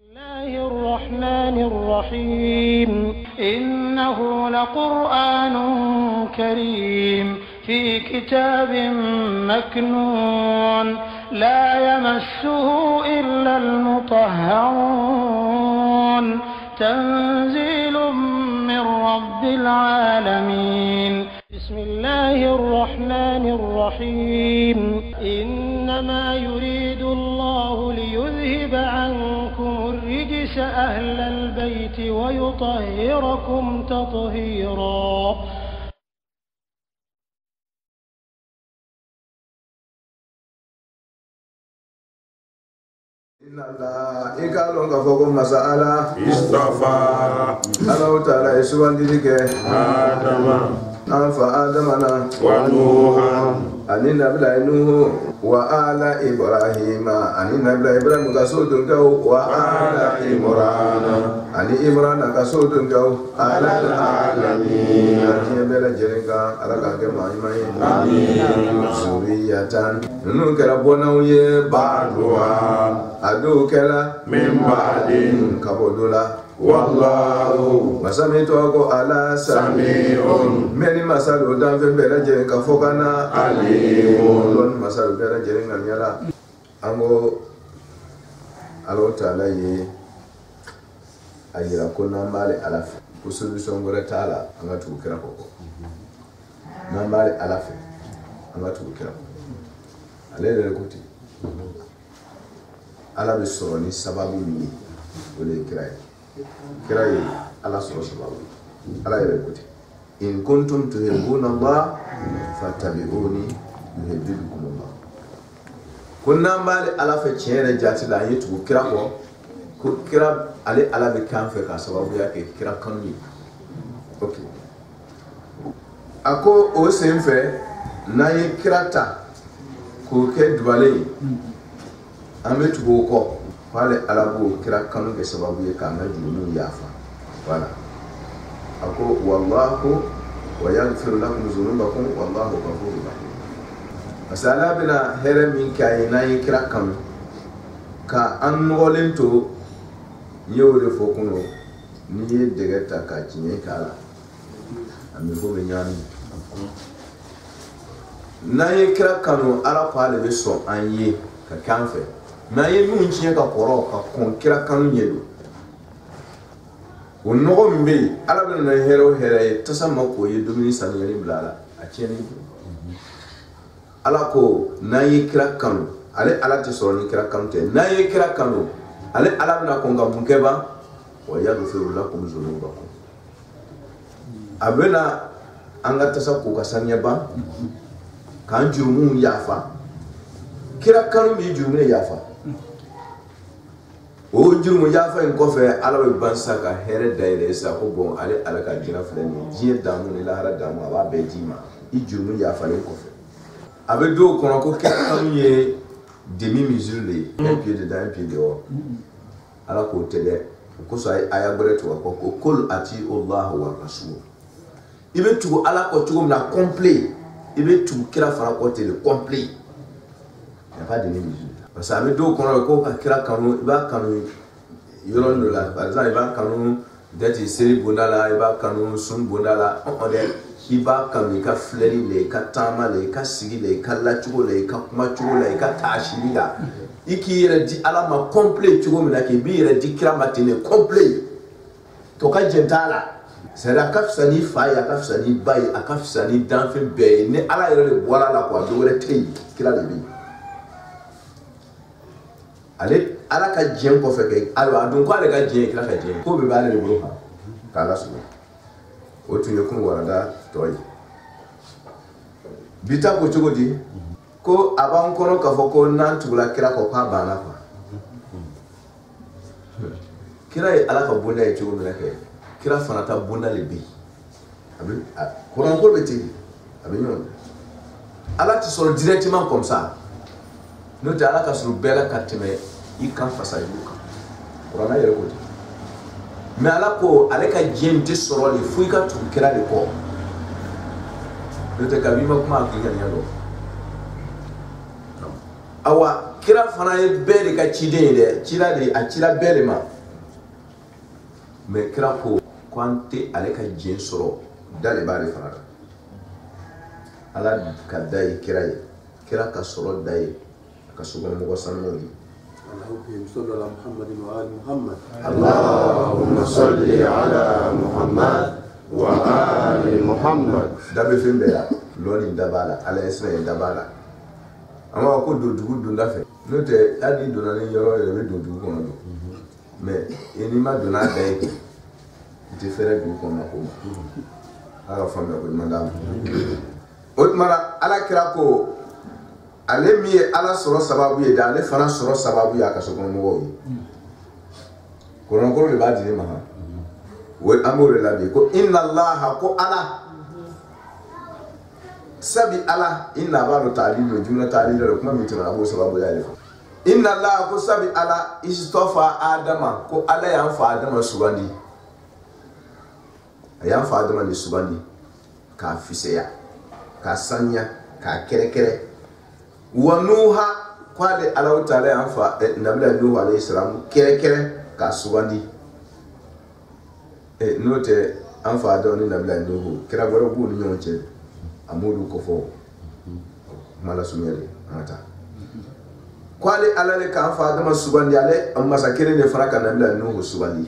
الله الرحمن الرحيم إنه لقرآن كريم في كتاب مكنون لا يمسه إلا المطهرون تنزيل من رب العالمين بسم الله الرحمن الرحيم إنما يريد الله ليذهب عنكم الرجس أهل البيت ويطهركم تطهيرا. إن الله إكالون كفوكم مسألة استغفر الله تعالى يسوع ديك آدم أنفع آدمنا ونوحا أن نبلا نوح وآل إبراهيم أن نبلا إبراهيم كسود جو وآل إمران أن إمران كسود جو على العالمين يبلا جريكا على كما آمين سورية ننكر بوناوي بعدها أدوكلا من بعد كبودولا والله مساميتوكو على سميع من مسالو دان في بلجي كفوكنا عليم لون مسالو بلجي نيالا أمو الله تعالى ayira ko nambale alafe ko solution gore tala anga tukira koko nambale alafe anga tukira alele kuti ala be soroni sababu ni wole kirai ala soro sababu ala yele kuti in kuntum tuhibbuna Allah fattabi'uni yuhibbukum Allah kunna mali ala fe chere jati la yitu kira ko kira ale ala be kan fe ka sababu yake kira kanni okay ako o senfe na yi kirata ko ke dubale ametu ko wale alabu kira kanu ke sababu ye kama junu yafa wala ako wallahu wa yaghfiru lakum dhunubakum wallahu ghafurur rahim masala bina here min kay nay kira kanu ka an ngolento yewre fokuno ni degeta ka cinye kala ami ko be nyami nay kira kanu ala pale be so anye ka kanfe na ye mun tiɲɛ ka kɔrɔ ka kɔn kira kanu ɲɛ don o nɔgɔ min bɛ yen ala bɛ na hɛrɛ o hɛrɛ ye tasa ma k'o ye dumuni sanuyali bila a la a tiɲɛni don ala ko n'an ye kira kanu ale ala tɛ sɔrɔ ni kira kanu tɛ n'an ye kira kanu ale ala bɛna kɔn ka mun kɛ ban wa yaghfiru lakum dhunubakum a bɛna an ka tasa k'o ka sanuya ban k'an jurumu yafa kira kanu b'i jurumu yafa o jurumu yafa in kɔfɛ ala bɛ bansa ka hɛrɛ dayɛlɛ sa ko bon ale ala ka jina filɛ nin ye diɲɛ damu ni lahara damu a b'a bɛɛ d'i ma i jurumu yafalen kɔfɛ a bɛ dɔw kɔnɔ ko kira kanu ye demi mesure de ye un pied dedans un pied dehors ala k'o tɛ dɛ o kosɔn a y'a bɛrɛ tugu a kɔ ko kol ati Allahu wa rasul i bɛ tugu ala kɔ cogo min na complet i bɛ tugu kira fana kɔ ten de complet il n'y a pas demi mesure. Parce que avec d'autres qu'on a kira kanu il va kanu yɔrɔ dɔ la par exemple il va kanu peut-être seri bonda la il va kanu sun bonda la on est il va kanu i ka filɛli la i ka taama la i ka sigi la i ka lacogo la i ka kuma cogo la i ka taasili la i k'i yɛrɛ di ala ma complet cogo min na k'i b'i yɛrɛ di kira ma ten de complet to ka jɛn t'a la c'est à dire a ka fisa ni fa ye a ka fisa ni ba ye a ka fisa ni danfɛn bɛɛ ye ni ala yɛrɛ de bɔra la quoi dɔ wɛrɛ tɛ yen kira de bɛ yen. ale ala ka diɲɛ kɔfɛ kɛ a dun ko ale ka diɲɛ kira ka diɲɛ ko bɛɛ b'ale de bolo kan k'ala sɔrɔ o tun ye kun warada tɔ ye bi ta ko cogo di ko a b'an kɔnɔ k'a fɔ ko n'an tugula kira kɔ k'a banna quoi kira ye ala ka bonda ye cogo min na kɛ kira fana ta bonda le bɛ yen a bɛ kuranko bɛ ten a bɛ ɲɔgɔn ala tɛ sɔrɔ directement comme ça n'o tɛ ala ka sɔrɔ bɛɛ la ka tɛmɛ i kan fasaliw kan kuranna yɛrɛ ko ten mais ala ko ale ka diɲɛ tɛ sɔrɔ de fo i ka tugu kira de kɔ n'o tɛ kabi ma kuma a k'i ka ɲɛ dɔn awa kira fana ye bɛɛ de ka ciden ye dɛ cira de a cira bɛɛ de ma mais kira ko kwante ale ka jin soro dale bale fana ala ka dai kira ka soro dai ka sugan mo sanno اللهم صل على محمد وآل محمد. اللهم صل على محمد وآل محمد. dabe fembe ya loni dabala ala esna dabala ama ko do dugu do lafe no te adi do na ni yoro be do dugu kono do mais eni ma do na dai te fere du kono ko ala fambe ko madam otmara ala kira ko ale mi ala soro sababu ye da ale fana soro sababu ya ka sokono mo yi kono ko le ba di ma ha wo amore la bi ko inna allaha ko ala sabi ala inna ba'du ta'lil jumla ta'lil da kuma mitin abu sababu ya le inna allaha ko sabi ala istofa adama ko ala ya fa adama subandi ya fa adama ni subandi ka fiseya ka sanya ka kere wa nuha kwale ala ta'ala ya fa nabila nuhu alayhi salam kere ka subandi note an fa adama ni nabila nuhu kira goro bu ni nyonche amudu ko fo mala sumere mata kwale ala le ka fa adama subandi ale amma sakire ne faraka nabila nuhu subandi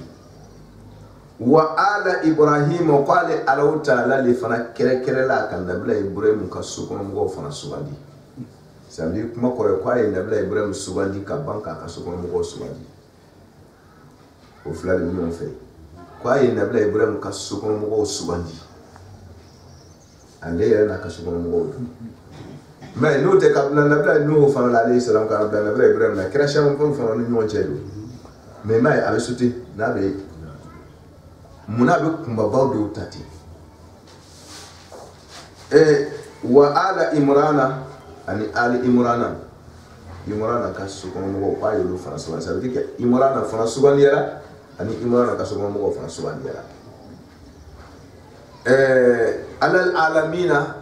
wa ala ibrahim kwale ala ta'ala le fana kere la kan nabila ibrahim ka sukono ngo fana subandi sabi kuma ko kwale nabila ibrahim subandi ka banka ka sukono ngo subandi o fulani mi fe kwale nabila ibrahim ka sukono ngo subandi ande yana ka sukono ngo mais no te ka nabila nuhu fana alayhi salam ka nabila ibrahim na kira sham ko fana ni nyonche do mais mai abe suti na be munabi kumba bawdo tati wa ala imrana ani ali imrana ka sukono mo pa yulu fana suban sa dike imrana fana suban yara ani imrana ka sukono mo fana suban yara alal alamina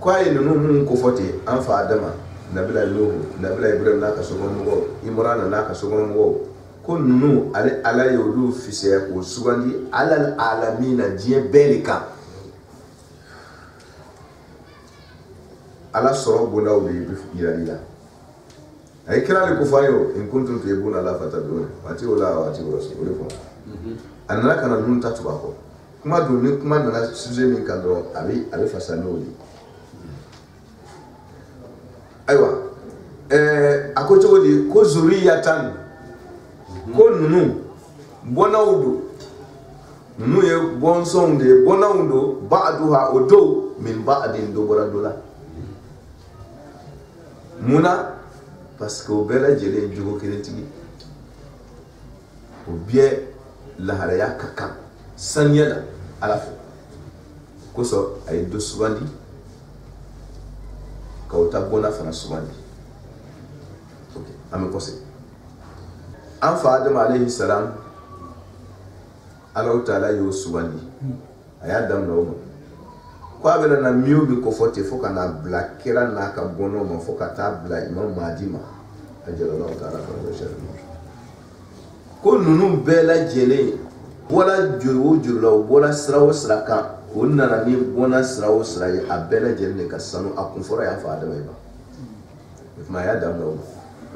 kwaye nunu ko fote an fa adama nabila nuhu nabila ibrahim na ka sukono mo imrana na ka sukono mo ko nunu ale ala yolu fise ko sugandi alal alamina je belika ala soro bona o bi yiralila ay kira le ko fayo in kuntum tubuna la fatadun wati wala wati rasul ko anna kana nun tatu bako kuma do ni kuma na suje min kan do abi fasanoli aywa akoto di ko zuriyatan ko nunu bonawdu nunu ye bonsonde bonawdu ba'duha odo min ba'din do boradola muna parce que bela jele jogo kiretigi o bien la haraya kaka sanyala ala ko so ay do subandi ka ota bona fana subandi okay ame ko se an fa adam alayhi salam Allah ta'ala yo subandi aya dam no ko abela na miubi ko fote foka na blakira na ka bono mo foka ta bla imam madima ajala Allah ta'ala ko sharri ko nunu bela jele wala juru wala srawo sraka onna na ni bona srawo srai abela jele ka sanu akun fora ya fa adam ba ma ya dam no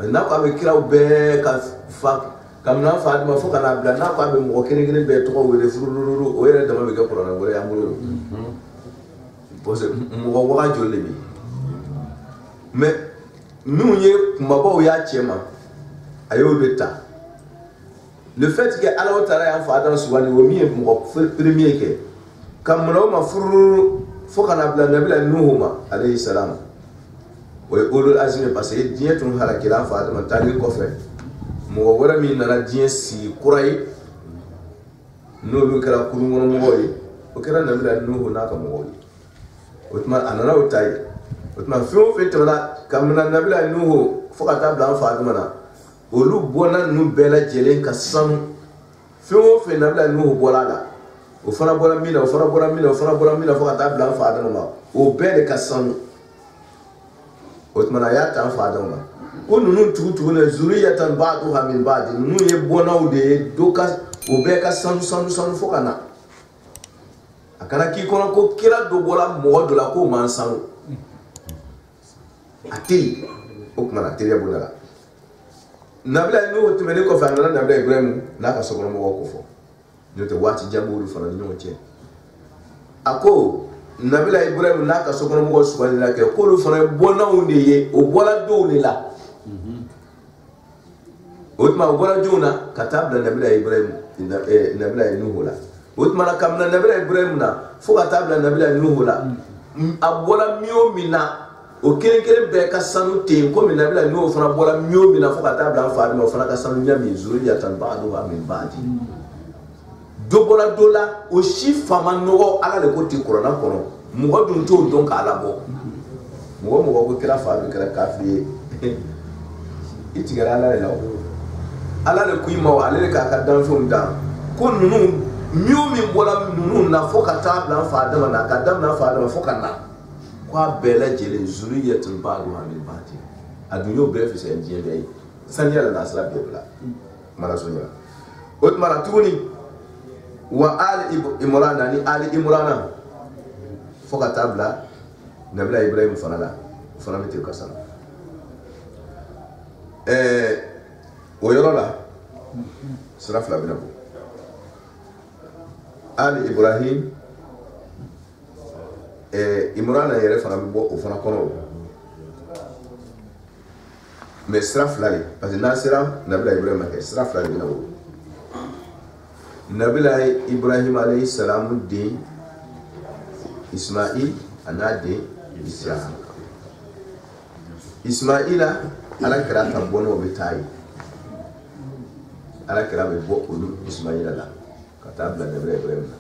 na ko be kiraw be ka fa kam na fa adama foka na bla na ko be mo kene be to wele fururu o yere dama be ga qur'an wala ya ngolo pose mo waga jolle bi mais nous y mabo ya chema ayo beta le fait que Allah Ta'ala ya fa dan subani wo mi mo premier ke kam no ma fururu foka na bla nabila nuhuma alayhi salam wa ulul azmi passé dietun halakila fa dan tali ko fe mo wara mi na dien si kurai no lu kala kuru mo moyi o kala nabila nuhu na ka moyi otma anana utai otma fiu fitala kamna nabila nuhu foka tabla fa adumana olu bona nu bela jelen ka sam fiu fe nabila nuhu bolala o fara bola mina o fara bola mina o fara bola mina foka tabla fa adumana o bele ka sam otma na ya ta fa adumana ko nunu tugu na zuriyatan ba'duha min ba'd nunu ye bona ude doka o bɛɛ ka sanu fo ka na a kana k'i kɔnɔ ko kira dɔ bɔra mɔgɔ dɔ la k'o man sanu a teri o kumana teriya b'o la nabila n'o tɛmɛnen kɔfɛ a nana nabila Ibrahim n'a ka sokɔnɔmɔgɔw ko fɔ n'o tɛ waati jan b'olu fana ni ɲɔgɔn cɛ a ko nabila Ibrahim n'a ka sokɔnɔmɔgɔw sugandila kɛ k'olu fana ye bɔnnaw de ye o bɔra dɔw de la o tuma o bɔra jɔnw na ka taa bila nabila Ibrahim nabila Nuhu la o tuma na kabila nabila Ibrahim na fo ka taa bila nabila Nuhu la a bɔra min o min na o kelen bɛɛ ka sanu ten komi nabila Nuhu fana bɔra min o min na fo ka taa bila an fa o fana ka sanu ɲɛ min zuriyatan ba'duha min ba'di dɔ bɔra dɔ la o si fama nɔgɔ Ala de ko ten kuranna kɔnɔ mɔgɔ dun t'o dɔn k'a labɔ mɔgɔ ko kira fa min kɛra kafiri ye i tigɛra Ala de la o Ala de ko i ma ale de k'a ka danfɛnw dan ko ninnu min bɔra ninnu na fo ka taa bila an fa Adama na ka daminɛ an fa Adama fo ka na ko a bɛɛ lajɛlen zuriyatun ba'duha min ba'di a dun y'o bɛɛ fisaya diɲɛ bɛɛ ye saniya la n'a sera bɛɛ bila mara so ɲɛna o tuma na tuguni wa ali Imrana ni ali Imrana fo ka taa bila nabila Ibrahim fana la o fana bɛ ten ka sanu o yɔrɔ la sira fila bɛna bɔ ali Ibrahim Imrana yɛrɛ fana bɛ bɔ o fana kɔnɔ mais sira fila de parce que n'a sera nabila Ibrahim kɛ sira fila de bɛna bɔ nabila Ibrahim alayhi salamu den Ismail a n'a den Isaka Ismaila Ala kɛra ka bɔ n'o bɛ taa ye Ala kɛra bɛ bɔ olu Ismaila la ka taa bila nabila Ibrahim na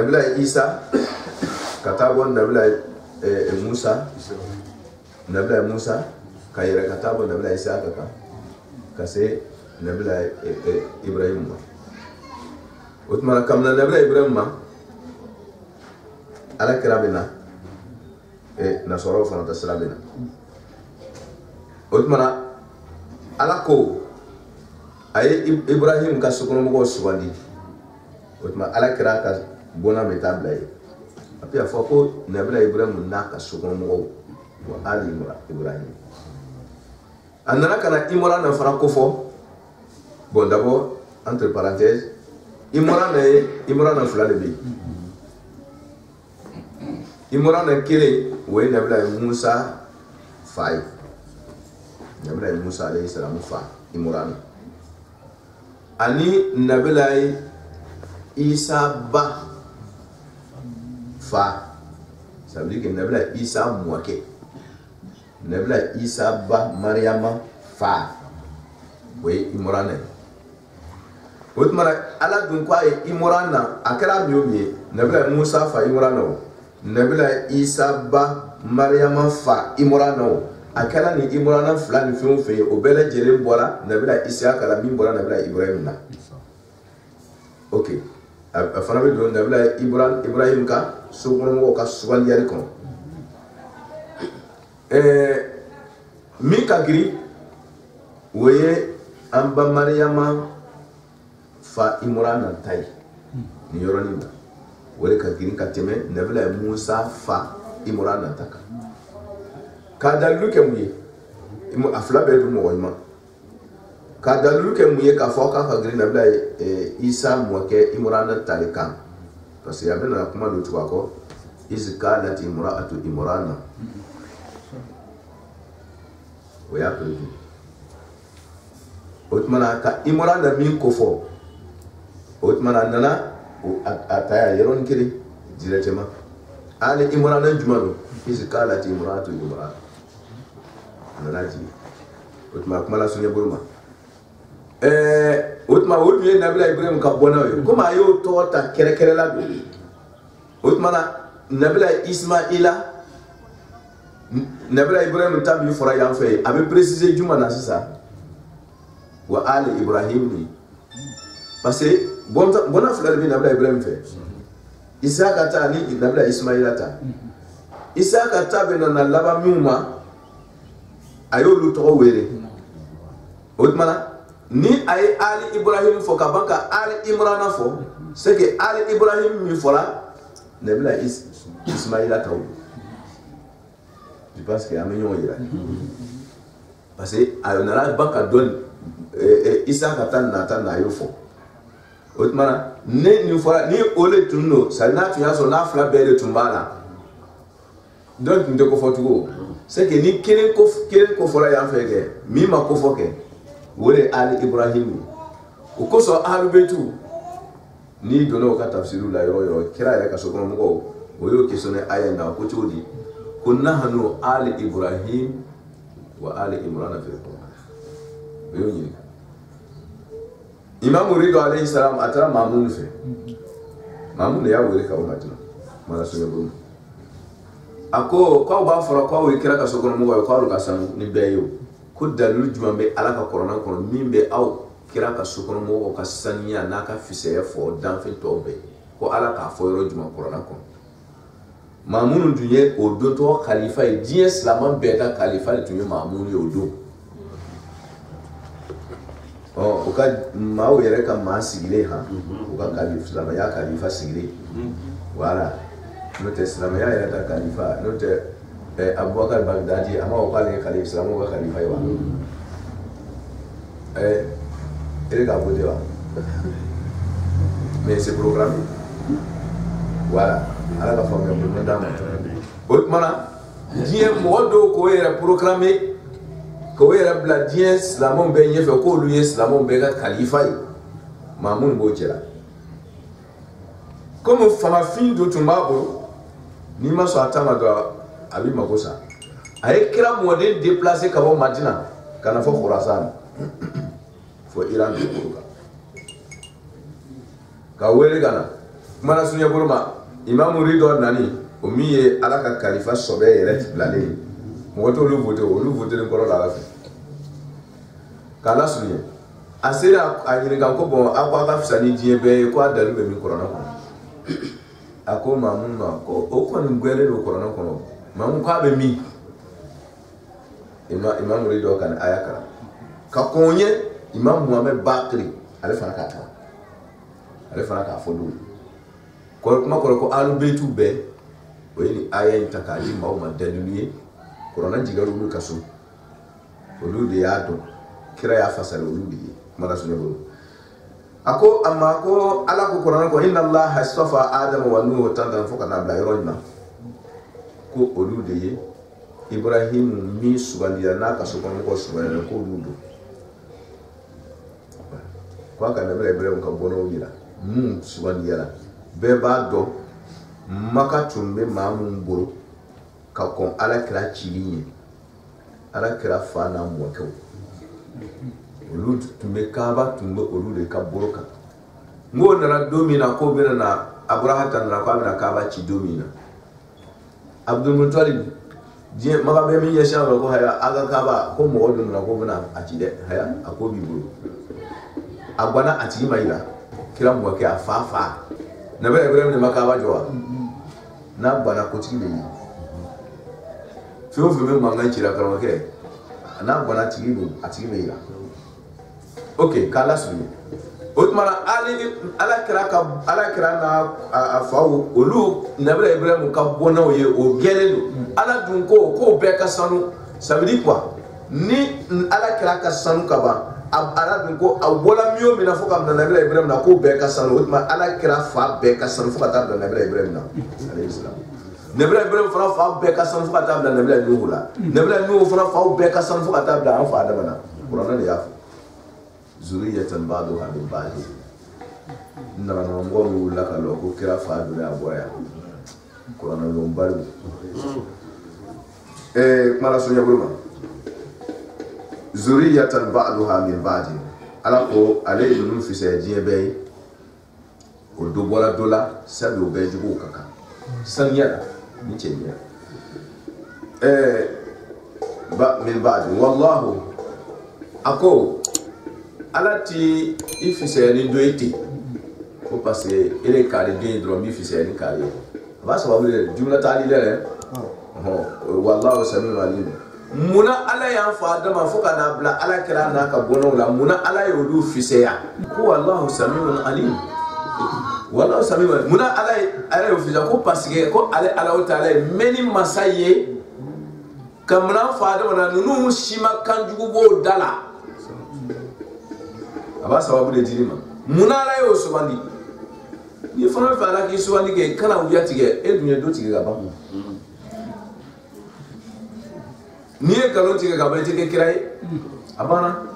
nabila Isa ka taa bɔ nabila Musa ka yɛrɛ ka taa bɔ nabila Isaka kan ka se nabila Ibrahim ma o tuma na kabini nabila Ibrahim ma Ala kɛra bɛ na nasɔrɔw fana ta sira bɛ na o tuma na Ala ko a ye Ibrahim ka sokɔnɔmɔgɔw sugandi o tuma Ala kɛra ka bɔnna bɛ taa bila ye a bɛ fɔ ko nabila Ibrahim n'a ka sokɔnɔmɔgɔw wa ali Ibrahim a nana ka na Imrana fana ko fɔ bon d'abord entre parenthèses Imrana fila de bɛ yen Imrana kelen o ye nabila Musa fa ye nabila Musa alayhi salamu fa Imrana ani nabila Isa ba fa ça veut dire que nabila Isa mɔkɛ nabila Isa ba Mariama fa o ye Imrana ye o tuma na Ala dun ko a ye Imrana a kɛra min o min ye nabila Musa fa Imrana o nabila Isa ba Mariama fa Imrana o a kɛra ni Imrana fila ni fɛn o fɛn ye o bɛɛ lajɛlen bɔra nabila Isaka la min bɔra nabila Ibrahim na ok a fana bɛ don nabila Ibrahim ka sokɔnɔmɔgɔw ka sugandiyali kɔnɔ min ka girin o ye an ba Mariama fa Imrana ta ye nin yɔrɔnin na o de ka girin ka tɛmɛ nabila Musa fa Imrana ta kan k'a dalilu kɛ mun ye a fila bɛɛ dun mɔgɔ ɲuman k'a dalilu kɛ mun ye k'a fɔ k'a ka girin nabila Isa mɔkɛ Imrana tali kan parce que a bɛ na kuma don cogoya kɔ iz qalat imra'atu Imrana o y'a prévu o tuma na ka Imrana min ko fɔ o tuma na a nana a ta y'a yɔrɔnin kelen directement ali Imrana jumɛn don iz qalat imra'atu Imrana a nana jigin o tuma kuma la suɲɛ bolo ma o tuma o dun ye nabila Ibrahim ka bɔnnaw ye komi a y'o tɔgɔ ta kɛrɛkɛrɛ la don o tuma na nabila Ismaila nabila Ibrahim ta min fɔra yan fɛ a bɛ préciser jumɛn na sisan wa ali Ibrahim ni parce que bɔnna fila de bɛ nabila Ibrahim fɛ Isaka ta ni nabila Ismaila ta Isaka ta bɛ na laban min ma a y'olu tɔgɔ wele o tuma na ni ay ali Ibrahim fo ka banka ali Imran fo c'est que ali Ibrahim mi fola nebla Ismaïla taw je pense que amenyo ira parce que ayonara banka don Isa katan na yo fo otmana ne ni fola ni ole tunno sa na tu yaso na fla bele tumbala donc ndeko fotugo c'est que ni kelen ko fola ya fege mi ma ko foke wole ali Ibrahim o ko so alu betu ni dono ka tafsiru la yo kira ya ka so ko mo o yo kesone aya na ko chodi kunna hanu ali Ibrahim wa ali Imran fi Qur'an yo ni Imam Ridho alayhi salam atara Mamun fe Mamun ya wole ka o matina mala so yabo ako ko ba fara ko we kira ka so ko mo ko ka sanu ni beyo ko dalil jumambe ala ka Qur'an ko mimbe aw kira ka so ko mo ka saniya na ka fisaya fo dan fe tobe ko ala ka fo yoro juma Qur'an ko Mamun dunye o do to khalifa e di islam be da khalifa le tunye Mamun yo do o ka mawo yere ka ma sigile ha o ka khalifa islam ya khalifa sigile wala note islam ya yere ta khalifa note Abubakar Baghdadi ama o ka le khalifa islam o ka khalifa yo ele ka bote wa mais c'est programmé voilà ala ka fanga bu ndama otmana dien modo ko era programmé ko era bla dien islamon be yefe ko lu islamon be ga khalifa Mamun bo jela comme fama fin do tumbabo ni ma so atama ga abi makosa ay kira model déplacer ka bo Madina kana fo Khurasan fo Iran ko ka wele gana mana sunya burma Imam Ridho nani o miye ala ka khalifa sobe yere tiblale mo to lu voter ko la fa kala sunya asira anyire kan ko bon akwa ka fsani die be ko adalu be mi corona ko ako Mamun ma ko o ko ni gwele lo corona ko Mamun ko be mi Imam Ridho kan ayaka ka konye Imam Muhammad Bakri ale fana ka fodo ko kuma ko alu betu be o ni aya intakali mauma dalilu corona jigaru lu kaso olu de yato kira ya fasal olu de mara sunebo ako amma ko ala ko corona ko inna Allah astafa adam wa nuh tantan foka na bla yorojna ko olu de Ibrahim mi subaniya na kaso ko subaniya ko ludo kwa kana bere ko bono wira subaniya beba do maka tumbe Mamun buru ka kon ala kira chiliye ala kira fana mwako olu tumbe kaba tumbe olu de ka boroka ngo na domina ko bena na Abrahatan na kwa na kaba chi domina Abdul Muttalib je maka be mi yesha ko haya aga kaba ko mo odu na ko bena achide haya akobi buru agwana ati maila kira mwake afafa na bere Ibrahim ne makaba jowa na bana kotile yi fio me manga chira karama ke na bana tigibu atigime ira okay kala sunu otmara ala kira na afawu olu na bere Ibrahim ka bona oye o gelelo ala dun ko be ka sanu ça veut dire quoi ni ala kira ka sanu kaba ala dun ko abola miyo mina foka na nabi Ibrahim na ko be ka sanu utma ala kira fa be ka sanu foka ta na nabi Ibrahim na alayhi salam nabi Ibrahim fa be ka sanu foka ta na nabi Nuh la nabi Nuh fa be ka sanu foka ta na fa Adam na Qur'an ya zuriyatan ba'daha min ba'd na ngo la ka lo ko kira fa do ya boya Qur'an lo mbalu mala sunya burma zuriyatan ba'daha min ba'd ala ko ale nunu fi se die be o do bola dola sabe o be jugo kaka sanya ni chenya ba min ba'd wallahu ako ala ti ifi se ni do ite ko passer ele kale de dro mi fi se ni kale ba so ba jumla tali le wallahu samiu alim muna ala ya fa adama fo kana bla ala kira na ka bono la muna ala yolu fiseya ko wallahu samiun alim wallahu samiun muna ala yo fiseya ko parce que ko ala o taala meni masaye kamna fa adama na nunu shima kanjugo bo dala aba sababu de dilima muna ala yo subandi ni fana fa ala ki subandi ke kana ubiyati ke e dunya do tige gaba ni e galon tige gaba tige kirai abana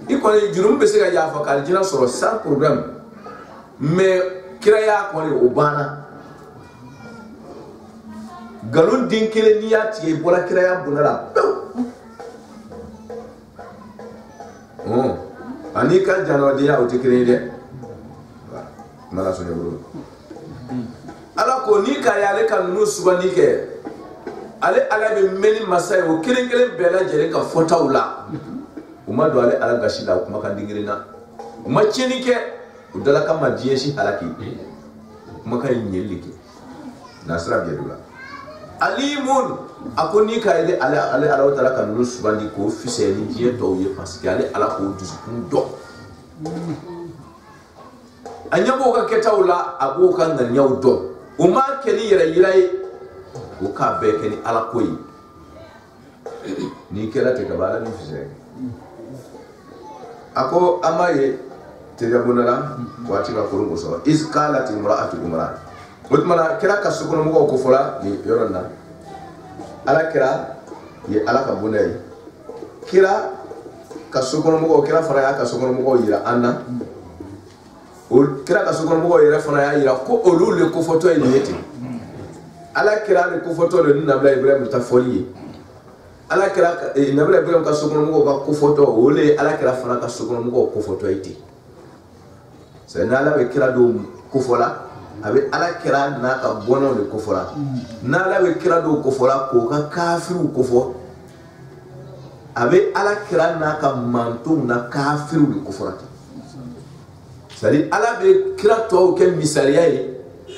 iko ni jurum be se ga ya fa kal jina soro sans problème mais kiraya ko ni obana galon din kele ni ya tige bola kiraya bunala ani ka jano dia o tikire de mala so ne buru ala ko ni ka ya le kan nu subani ke ale ala be meni masay o kelen bela jere ka fotawla uma do ale ala gashida kuma kan dingirina uma cheni ke udala kama diye shi halaki kuma kan nyelike nasra be dula alimun akoni ka ile ala wala kan nu subani ko fiseli diye to ye parce que ale ala ko dusu do anyabo ka ketawla abo kan nan yaw do uma keni yere yirai o ka be keni ala koyi ni kera te kabala ni fise ako amaye te yabunala wati ka kurungo so is qalat imra'atu umran utmana kera ka sukuno mo ko fola ni yoronna ala kera ye ala ka bunay kera ka sukuno mo ko kera fara ya ka sukuno mo ko yira anna o kera ka sukuno mo ko yira fara ya yira ko olule ko foto e yete ala kira le ko foto le nabla ibrahim ta folie ala kira nabla ibrahim ka sokono mo ko foto ole ala kira fana ka sokono mo ko foto ite c'est na ala be kira do ko fola abe ala kira na ka bono le ko fola na ala be kira do ko fola ko ka kafiru ko fo abe ala kira na ka mantum na kafiru ko fola c'est ala be kira to ke misaliya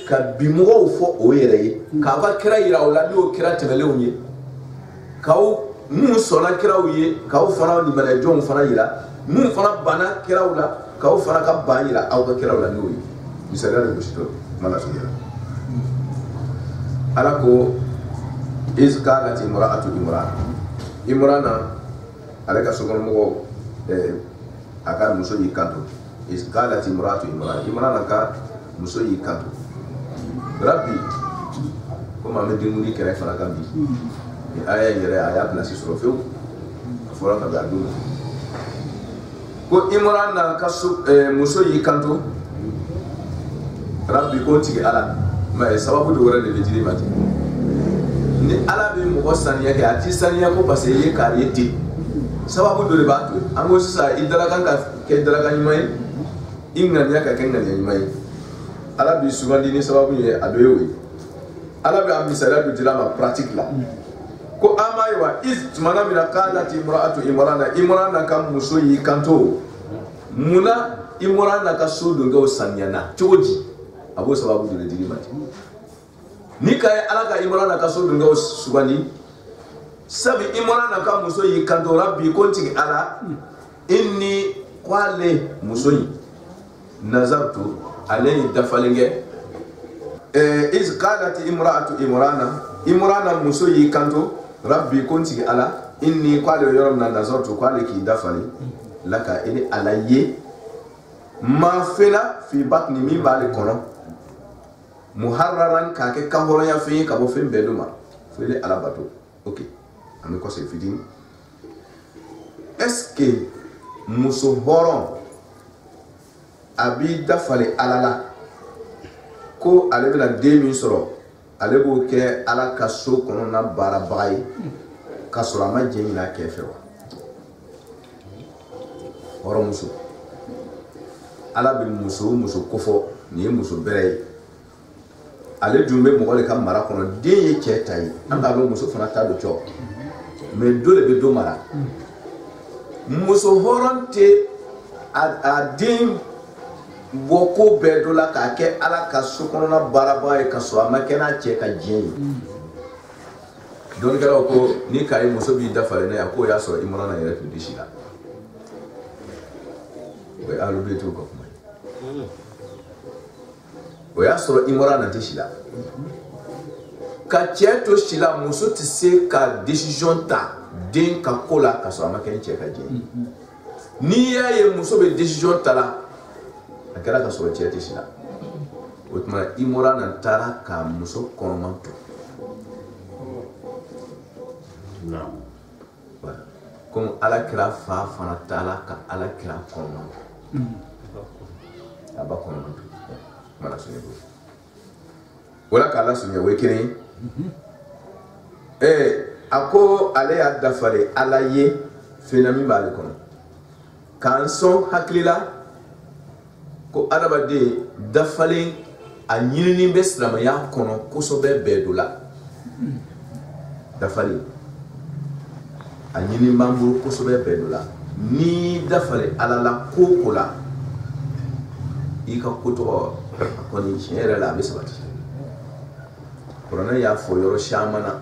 ka bimogo fo o yere ka ba kira ira o la ni o kira temele o nye ka o mu sona kira o ye ka o fana ni mala jom fana ira mu fana bana kira o la ka o fana ka ba ira au ka kira o la ni o ye misala de bishito mala so yera ala ko iz qalat imra'atu imrana ala ka so mo aka muso yi kanto iz qalat imra'atu imrana ka muso yi kanto Rabbi comme ame dinguli kere fana kambi aya yere aya place sur feu fora ka gadu ko imran na kasu muso yi kanto Rabbi ko tigi ala ma sababu do wora de jiri mati ni ala be mo saniya ke ati saniya ko parce ye ka yeti sababu do le ba to ango sa idara kan ka ke idara kan mai inga nya ka kenga nya mai ala bi sugandi ni sababu ye adoyo ala bi amisala bi dilama pratique la ko amay wa is tumana mina qalati imra'atu imrana kam muso yi kanto muna imrana ka sudu ngo sanyana choji abo sababu de dilima ni kay ala ka imrana ka sudu ngo sugandi sabi imrana kam muso yi kanto rabbi konti ala inni qale muso yi nazartu عليه دفالنجه إذ قالت امرأة إمرانا مسوي كانتو ربي كنتي على إني قال يومنا نظرت قال كي دفالي لك إني علي ما فينا في بطن مي بالكونا محررا كاكي كهورا يفين كابو فين بدوما فيلي على باتو أوكي أمي كوسي فيدين إسكي مسو هورون abi dafale alala ko ale bena demi soro ale bo ke ala ka so kono na bara bay ka soro ma jeyina ke fewa oro muso ala bi muso kofo ni muso bere ale dumbe mo gole kam mara kono de ye ke tay anda lo muso fana ta do cho me dole be do mara muso horonte a din boko bedola ka ke ala ka sokona baraba e ka so amakena che ka jeni donc kala ko ni kay muso bi dafale na ko ya so imrana yere to dishila we alu be to ko o ya so imrana dishila ka tieto shila muso ti se ka décision ta den ka kola ka so amaka ni che ka je ni ya ye muso be décision ta la akala ka so tieto shila otuma imrana tara ka muso konomanto Naam. Voilà. Comme ala kira fa fana tala ka ala kira konomanto aba konomanto mala sunye go wala ka ala sunye we kene ako ale ya dafare ala ye fenami ba le kono kan son haklila ko adaba de dafale a nyini be slama ya kono kosobe bedula dafale a nyini mamburu kosobe bedula ni dafale ala la kokola ika koto akoni chere la be sabati korona ya fo yoro shamana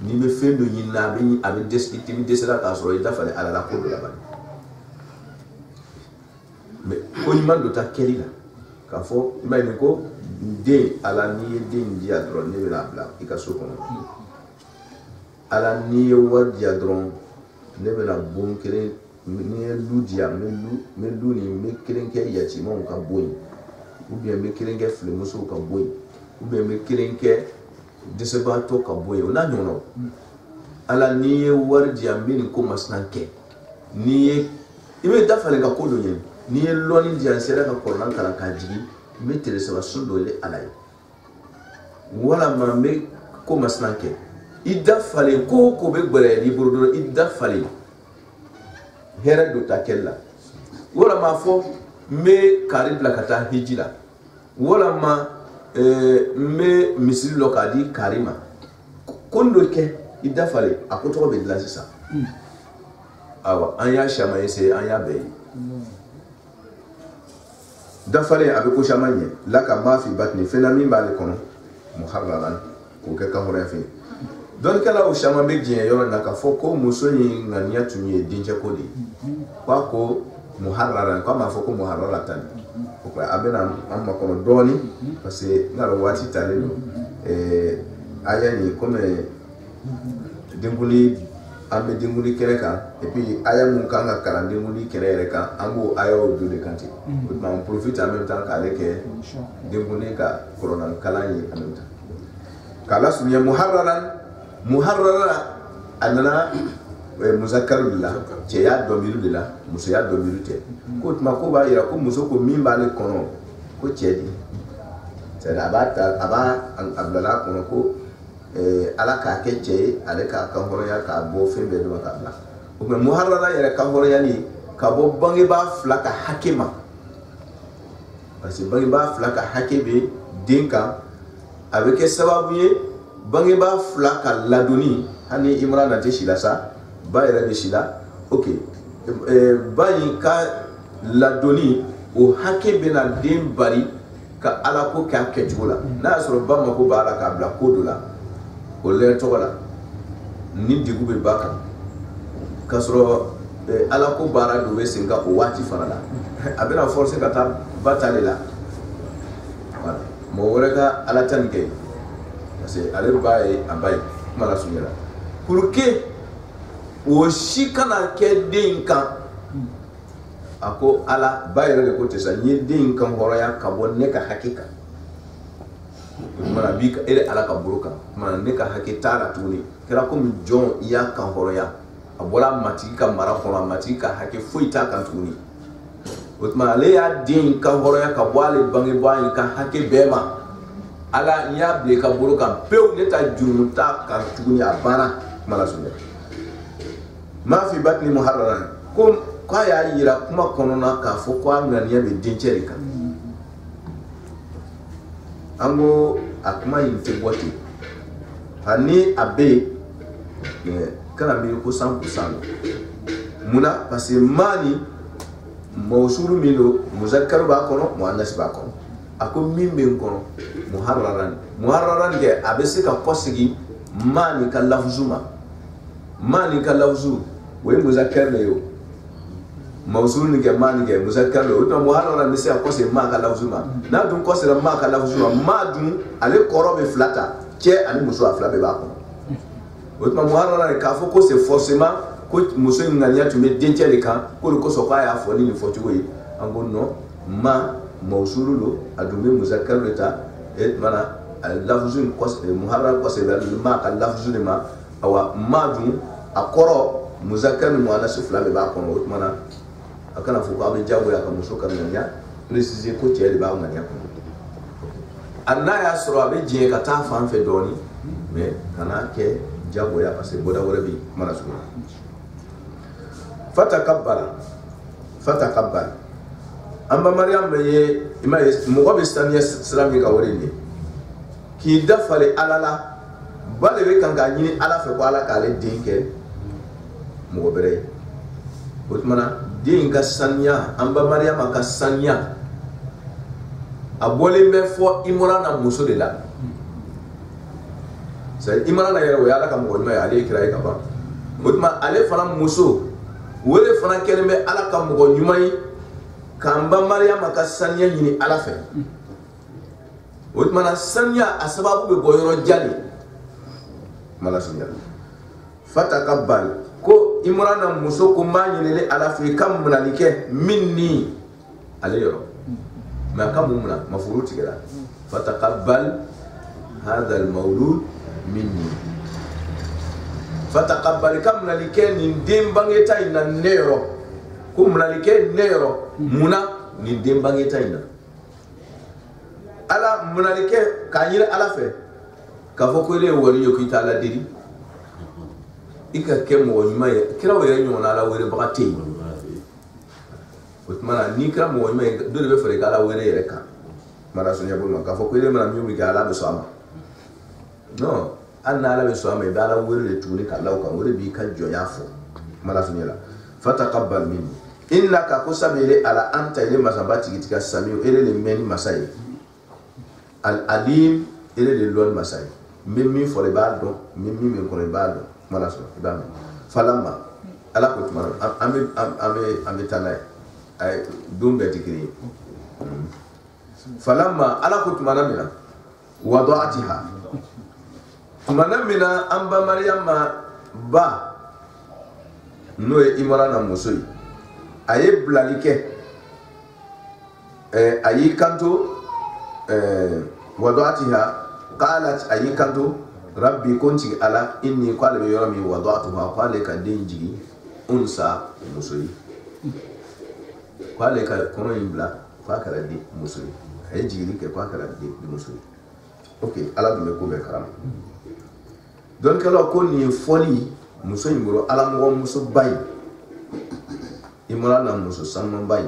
ni be fendo nyina be abe desitimi desela ka so dafale ala la kokola ba mais ko nyimando ta kelila ka fo imani ko de ala ni de ndia dron ne bela bla ika so kono ala ni wadia dron ne bela bon kere ni ludia melu ni me keren ke yati mo ka boy ou bien me keren ke flemuso ka boy ou bien me keren ke desebato ka boy ona nyono ala ni wadia min ko masnanke ni ibe dafale ka kodo yen ni loni dia sera ka korlan kala ka jigi metere saba sundole alay wala ma me ko masnanke idda fale ko be gbere di burdo idda fale hera do takella wala ma fo me karibla kata hijila wala ma me misiri lokadi karima kondo ke idda fale akoto be dlasisa awa anya shama yese anya be dafale abe ko shamanye laka mafi batni fenami bale kono muharraran ko ke ka hore fi don kala o shama be gien yoro naka foko muso ni ngania tunye dinje kodi kwa ko muharraran kwa mafoko muharraratan ko abe na amma kono doni parce que ngaro wati talelo aya ni comme dinguli ambe dinguli kereka et puis aya mun kanga kala dinguli kereka ango aya o do de kanti on profite en même temps qu'avec dinguli ka corona kalani en même temps kala sunya muharrara anana muzakkaru lillah ce ya domiru lillah muso ya domiru te ko tuma ko ba ira ko muso ko mimba le kono ko cedi c'est abata aba abdala kono ko ala ka kece ale ka horo ya ka bo fembe do ka bla o me muharrara ya ka horo ya ni ka bo bangi ba flaka hakima parce que bangi ba flaka hakibe dinka avec sababu ye bangi ba flaka ladoni hani imrana te shila sa ba era de shila OK bayi ka ladoni o hakibe na dem bari ka ala ko ka kecula na asro ba mako ba ala ka bla kodola o le togola ni digu be baka kasro ala ko bara do be singa o wati farala abena force ka ta batale la voilà mo woreka ala tanke parce que ale baye abaye mala sunyala pour que o shikana ke dinka ako ala bayre de ko tesa ni dinka horoya ka bonne ka hakika mana bika ere ala ka buruka mana ne ka hakitara tuni kira ko mi jon iya kan horoya abola matika mara hora matika hake fuita kan tuni utma le ya din kan horoya ka bwale bangi bwani ka hake bema ala nya ble ka buruka pew ne ta jumuta ka tuni abana mala sunne ma fi batni muharraran ko kwa ya yira kuma konona ka fo kwa ngania be dincherika ango akuma yinte bote hani abe kana mi ko 100% muna parce que mani mawsuru milo muzakkar ba kono muannas ba kono ako mimbe kono muharraran ge abe se ka posigi mani ka lafzuma mani ka lafzu way muzakkar ne yo mawsul ni ke mani ke muzakkar lo to mo halona mi se ko se ma ka lafzuma na dun ko se ma ka lafzuma ma dun ale korobe flata ke ani muso afla be ba ko o to mo halona ka fo ko c'est forcément ko muso ngania tu me denche le kan ko so pa ya fo ni fo tu we ango no ma mawsul lo adume muzakkar lo ta et mana lafzu ko se muharrar ko se ma ka lafzu ma awa ma dun akoro muzakkar ni muannas fla be ba ko o to mana akana fuko abe jago ya kamuso kamenya préciser ko tiere ba ngania ko anna ya soro abe je ka ta fan fe doni mais kana ke jago ya parce que boda wora bi mana su fatakabbala amba maryam be ima mo ko be stania islami ka wori ni ki dafale alala bale be kan ga nyini ala fe ko ala ka le dinke mo bere otmana din ka sanya amba maryama ka sanya abole me fo imorana muso de la sai imorana yero ya la ka mo ma ale kira ka ba mutma ale fana muso wole fana kelme ala ka mo nyumai kamba maryama ka sanya yini ala fe mutma sanya asababu be boyoro jali mala sanya fatakabbal ko imrana muso ko manyele ala fi kam munalike minni alayro ma kam mumna mafuruti kala fataqabbal hadha almawlud minni fataqabbal kam munalike ni dembangeta ina nero ko munalike nero muna ni dembangeta ina ala munalike kanyira ala fe ka foko le wori yokita ala diri ika kemo nyuma ye kira wo yere nyona la were bakate otmana ni kira mo nyuma do le be fere kala were yere ka mara sonya bo ma ka fo ko ile mara mi ka ala be so ama no anna ala be so ama be ala were le tuni ka law ka were bi ka joya fo mara sonya la fataqabbal minni innaka kusabile ala anta ile masabati kitika samiu ile le meni masai al alim ile le lon masai mimi fo le bado mimi men ko le bado mala so ibame falamma ala ko tuma ame tanay ay dumbe tikiri falamma ala ko tuma namina wada'atiha tuma namina amba maryama ba no e imara na musoi aye blalike ayi kanto wada'atiha qalat ayi kanto rabbi kunti ala inni qala bi yawmi wada'tuha qala ka dinji unsa musuli qala ka kono ibla fa kala di musuli ay jigi ke fa kala di musuli ok ala dum ko be karam donc alors ko ni foli muso ngoro ala mo muso bay imra na muso samman bay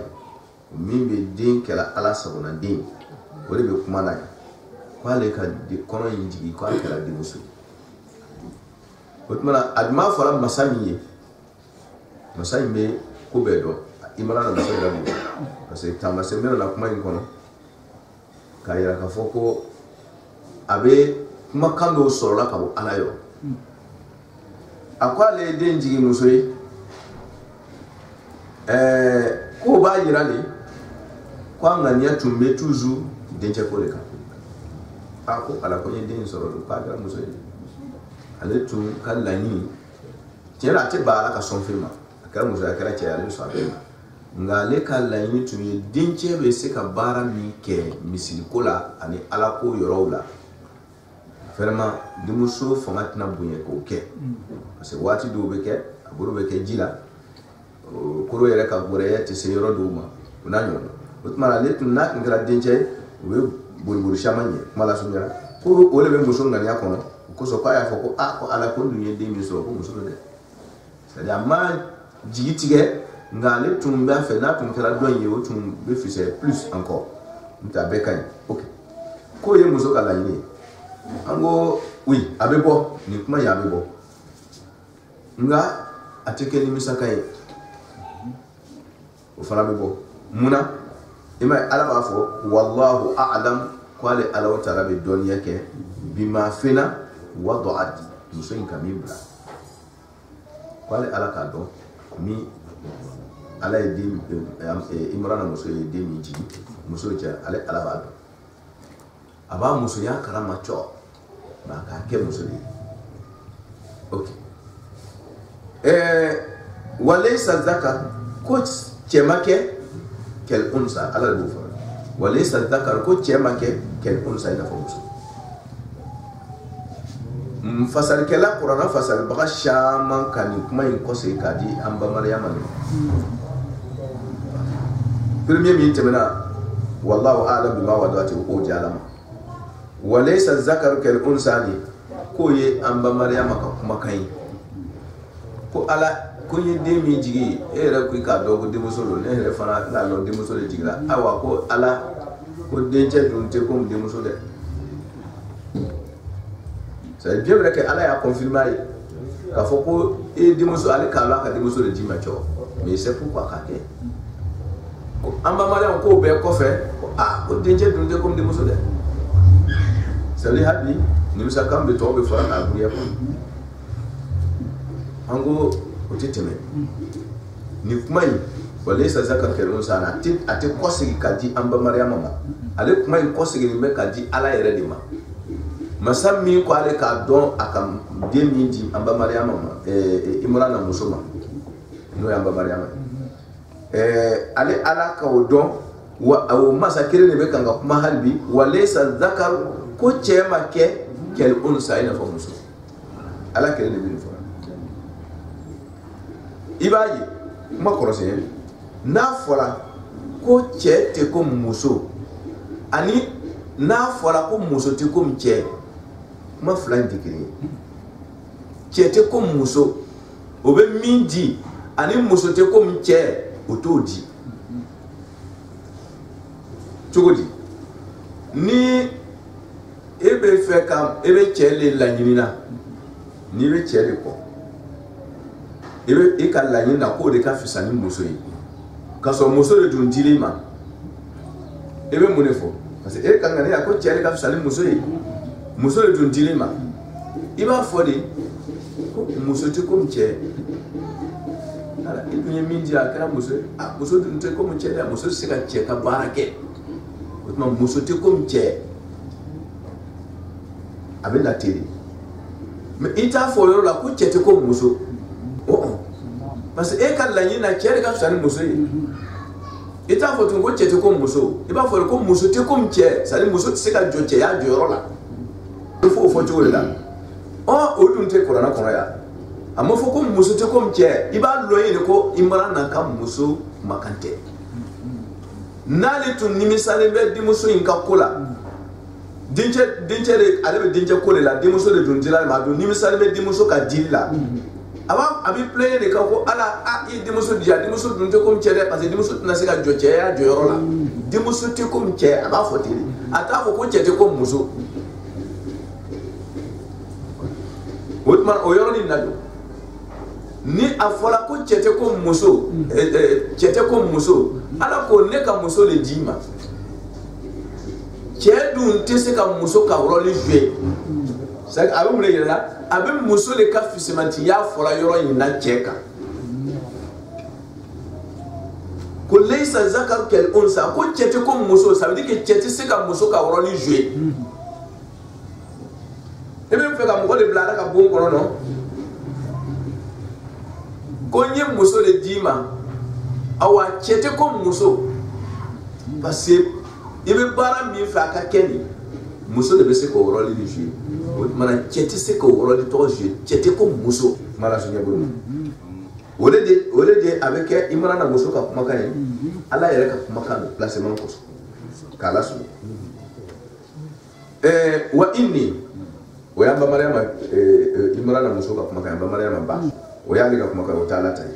min be din kala ala sabuna din wala be kuma na kwale ka di kono yinjigi ko akala di musu otmana adma fara masamiye masayime ko bedo imara na masayira mu parce que tamase mena na kuma yin kono kayira ka foko abe kuma kando sorola ka ala yo akwale de njigi musu ko ba yirale kwa ngania tumbe tuzu denche koleka ako ala ko yedin soro pa ga muso ale tu kallani tira te bala ka son firma akara muso akara che ale so abema ngale kallani tu yedin che be se ka bara mi ke misili kola ani ala ko yorowla vraiment de muso fongatna bunye ko ke parce que wati do be ke aburo be ke jila kuro yere ka gore te se yoro do ma unanyo utmara le tu nak ngra denche we buru shamanye mala sunya ko ole be muso ngani akono ko so pa ya foko ko ala ko ndu de mi so ko muso de c'est à ma jigitige ngale tumba fe na tum kala don yewo tum be fise plus encore nta be kan OK ko ye muso kala ni ango oui abebo ni kuma ya abebo nga ateke ni misakai o fara bebo muna ima ala ba fo wallahu a'lam qala ala wa ta'ala bi dunya ke bima fina wada'at muso in ka min bila ko ale ala k'a dɔn ni ala ye den Imrana muso ye den min jigi muso cɛ ale ala b'a dɔn a b'a musoya kalama cɔ nka k'a kɛ muso de ye ok walaysa zakar ko cɛ ma kɛ kɛl unsa ala de b'o fɔ walaysa zakar ko cɛ ma kɛ kɛl unsa i n'a fɔ muso fasalikɛla kuranna fasalibaga caman ka nin kuma in kɔsegin k'a di an ba Mariyama ma premier min tɛmɛna wallahu a'lam bima wada'at o di ala ma walaysa zakaru kal unsa ni ko ye an ba Mariyama ka kumakan ye ko ala ko ye den min jigi e yɛrɛ ko k'a dɔn ko denmuso don ne yɛrɛ fana n'a dɔn denmuso de jigira awa ko ala ko dencɛ dun tɛ komi denmuso dɛ c'est bien vrai que ala y'a confirmé ye k'a fɔ ko e denmuso ale k'a lɔn a ka denmuso de di ma cɔ mais c'est pourquoi k'a kɛ ko an ba Mariyama k'o bɛɛ kɔfɛ ko ko dencɛ dun tɛ komi denmuso dɛ c'est à dire hali nimisakan bɛ tɔw bɛ fara k'a bonya an ko o tɛ tɛmɛ nin kuma in walaysa zakar kal unsa a tɛ kɔsegin ka di an ba Mariyama ma ale kuma in kɔsegin bɛ ka di ala yɛrɛ de ma masa min ko ale k'a dɔn a ka den min di an ba Mariyama ma Imrana muso ma n'o ye an ba Mariyama ale ala ka o dɔn wa o masa kelen de bɛ kan ka kuma hali bi walaysa zakar ko cɛ ma kɛ kal unsa i n'a fɔ muso ala kelen de bɛ nin fɔ i b'a ye kuma kɔrɔsɛn n'a fɔra ko cɛ tɛ ko muso ani n'a fɔra ko muso tɛ ko cɛ kuma fila in tɛ kelen ye cɛ tɛ ko muso o bɛ min di ani muso tɛ ko cɛ o t'o di cogo di ni e bɛ fɛ ka e bɛ cɛ de laɲini na n'i bɛ cɛ de kɔ e ka laɲini na k'o de ka fisa ni muso ye k'a sɔrɔ muso de dun dil'i ma e bɛ mun de fɔ parce que e ka ŋaniya ko cɛ de ka fisa ni muso ye muso de dun dil'i ma i b'a fɔ de ko muso tɛ komi cɛ ala i dun ye min di a kɛra muso ye muso dun tɛ komi cɛ dɛ muso tɛ se ka cɛ ka baara kɛ o tuma muso tɛ komi cɛ a bɛ na ten de mais i t'a fɔ o yɔrɔ la ko cɛ tɛ komi muso parce que e ka laɲini na cɛ de ka fisa ni muso ye i t'a fɔ tun ko cɛ tɛ komi muso i b'a fɔ ko muso tɛ komi cɛ c'est à dire muso tɛ se ka jɔ cɛya jɔyɔrɔ la i fɔ o fɔ cogo de la o dun tɛ kuranna kɔnɔ yan a ma fɔ ko muso tɛ komi cɛ i b'a lɔn ye de ko Imrana ka muso kumakan tɛ n'ale tun nimisalen bɛ denmuso in ka ko la dencɛ de ale bɛ dencɛ ko de la denmuso de dun dira ale ma a dun nimisalen bɛ denmuso ka dili la a bɛ plaigner de kan ko ala i ye denmuso di yan denmuso dun tɛ komi cɛ dɛ parce que denmuso tɛna se ka jɔ cɛya jɔyɔrɔ la denmuso tɛ komi cɛ a b'a fɔ ten de a t'a fɔ ko cɛ tɛ komi muso o tuma o yɔrɔnin na don ni a fɔra ko cɛ tɛ komi muso cɛ tɛ komi muso ala ko ne ka muso de d'i ma cɛ dun tɛ se ka muso ka rôle jouer a bɛ mun de yɛrɛ la a bɛ muso de ka fisimantiya fɔra yɔrɔ in na cɛ kan ko laysa zakar kal unsa ko cɛ tɛ komi muso ça veut dire que cɛ tɛ se ka muso ka rôle jouer e bɛ fɛ ka mɔgɔ de bila ala ka bon kɔnɔ non ko n ye muso de d'i ma awa cɛ tɛ komi muso parce que i bɛ baara min fɛ a ka kɛ nin muso de bɛ se k'o rôle de jouer o tuma cɛ tɛ se k'o rôle tɔgɔ jouer cɛ tɛ komi muso kuma la sun ɲɛ bolo o de a bɛ kɛ Imrana muso ka kumakan ye ala yɛrɛ ka kumakan don placement kosɔn k'a lasun wa inni o y'an ba Mariyama Imrana muso ka kumakan ye ba Mariyama ba o y'ale ka kumakan o tɛ ala ta ye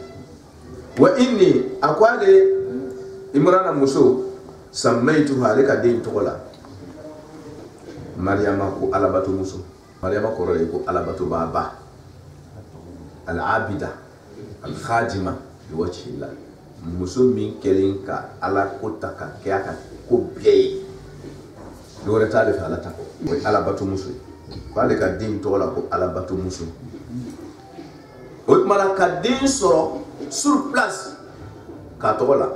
wa inni a ko ale Imrana muso sammaytuha ale ka den tɔgɔ la Mariyama ko alabato muso Mariyama kɔrɔ ye ko alabato baba al-abida al-khadima bi wajhillah muso min kɛlen ka ala ko ta ka kɛ a ka ko bɛɛ ye dɔwɛrɛ t'ale fɛ ala ta kɔ o ye alabato muso ye k'ale ka den tɔgɔ la ko alabatumuso o tuma na ka den sɔrɔ sur place k'a tɔgɔ la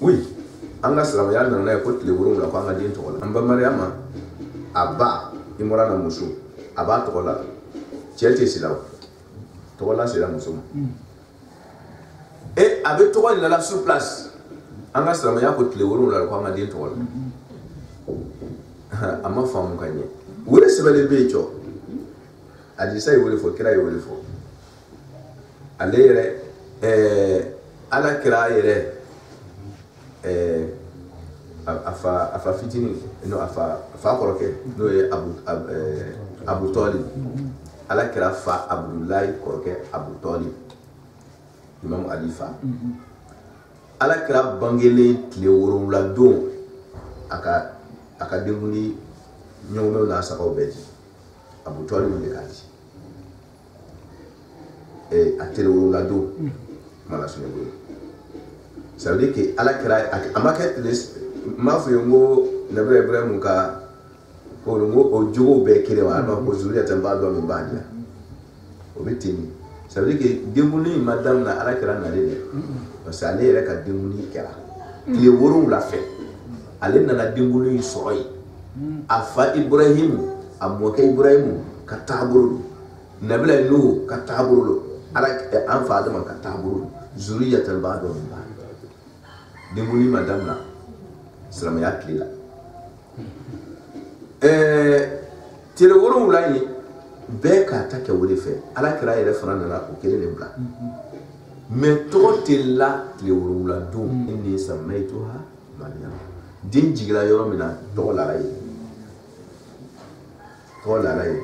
oui an ka silamɛya nana n'a ye ko tile 7 ko an ka den tɔgɔ la an ba Mariama a ba Imrana muso a b'a tɔgɔ la cɛ tɛ sira o tɔgɔ la sera muso ma et a bɛ tɔgɔ in la sur place an ka silamɛya ko tile 7 ko an ka den tɔgɔ la a ma faamu ka ɲɛ wele sɛbɛnlen bɛ yen cɔ Adisa ye wele fɔ kira ye wele fɔ ale yɛrɛ ala kira yɛrɛ a fa fitinin no a fa kɔrɔkɛ n'o ye Abu Talib ala kira fa Abdullahi kɔrɔkɛ Abu Talib Imam Ali fa ala kira bangelen tile 7 don a ka denkuli ɲɔgɔnmɛw n'a sagaw bɛɛ di Abu Talib de k'a di a tile 7 don mala sunɛ bolo ça veut dire que ala kira a ma kɛ tile m'a fɔ ye n ko Nabi Ibrahim ka ko o jogow bɛɛ kelen wa alima ko zuriyatan ba'duha min ba'd o bɛ ten ça veut dire que denkuli in ma daminɛ ala kira nalen dɛ parce que ale yɛrɛ ka denkuli kɛra tile 7 fɛ ale nana denkuli in sɔrɔ yen a fa Ibrahim a mɔkɛ Ibrahim ka taabolo Nabila Nuhu ka taabolo ala an fa Adama ka taabolo zuriyatan ba'duha min ba'd denkuli ma daminɛ silamɛya tile la tile 7 ye bɛɛ k'a ta kɛ o de fɛ ala kira yɛrɛ fana nana o kelen de bila mais tɔgɔ tɛ la tile 7 don inni samaytuha Mariam den jigila yɔrɔ min na tɔgɔ la ye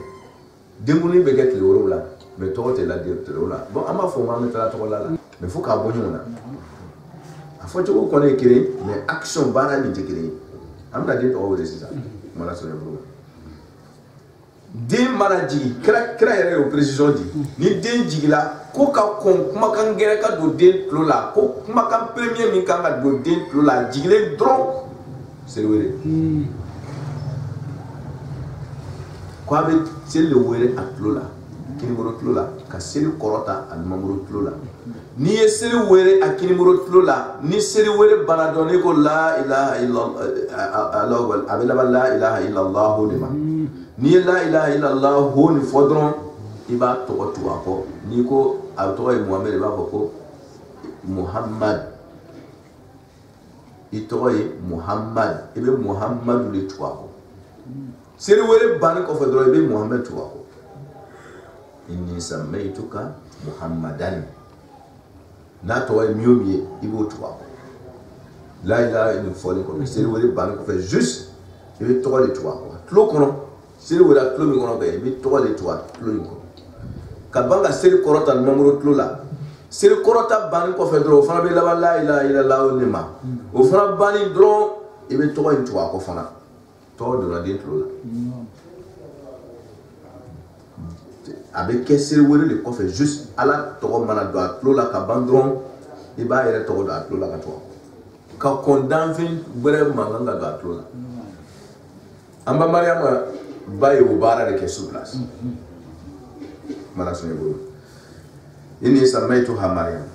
denkuli bɛ kɛ tile 7 mais tɔgɔ tɛ la tile 7 bon an b'a fɔ ko an bɛ taa tɔgɔ la mais fo k'a bɔ ɲɔgɔn na a fɔ cogo kɔni ye kelen mais action baara min tɛ kelen ye an bɛna den tɔgɔ wele sisan mana sɔrɔ bolo den mana jigi kira yɛrɛ y'o précision di ni den jigila ko ka kɔn kumakan gɛrɛ ka don den tulo la ko kumakan premier min kan ka don den tulo la jigilen dɔrɔn seli wele ko a bɛ seli wele a tulo la kinibolo tulo la ka seli kɔrɔta a numabolo tulo la ni ye seli wele a kinibolo tulo la ni seli wele bana dɔn ni ko la ilaha illallah a bɛ laban la ilaha illallah de ma ni ye la ilaha illallah ni fɔ dɔrɔn i b'a tɔgɔ tugu a kɔ ni ko a tɔgɔ ye Muhammed i b'a fɔ ko Muhammad i tɔgɔ ye Muhammad i bɛ Muhammadu de tugu a kɔ seli wele banni kɔfɛ dɔrɔn i bɛ Muhammed tugu a kɔ inni samaytuka Muhammadan n'a tɔgɔ ye min o min ye i b'o tugu a kɔ la ilaha illallah fɔli kɔfɛ seli wele banni kɔfɛ juste i bɛ tɔgɔ de tugu a kɔ tulo kɔnɔ seli wele a tulo min kɔnɔ bɛɛ i bɛ tɔgɔ de tugu a tulo in kɔnɔ ka ban ka seli kɔrɔta numabolo tulo la seli kɔrɔta banni kɔfɛ dɔrɔn o fana bɛ laban la ilaha illallah ne ma o fana banni dɔrɔn i bɛ tɔgɔ in tugu a kɔ fana tɔgɔ donna den tulo la a bɛ kɛ seli wele de kɔfɛ juste ala tɔgɔ mana don a tulo la ka ban dɔrɔn i b'a yɛrɛ tɔgɔ don a tulo la ka tugu ka kɔn danfɛn wɛrɛ mankan ka don a tulo la an ba Mariama ba ye o baara de kɛ sur place mana sɔnni bolo inni samaytuha Mariam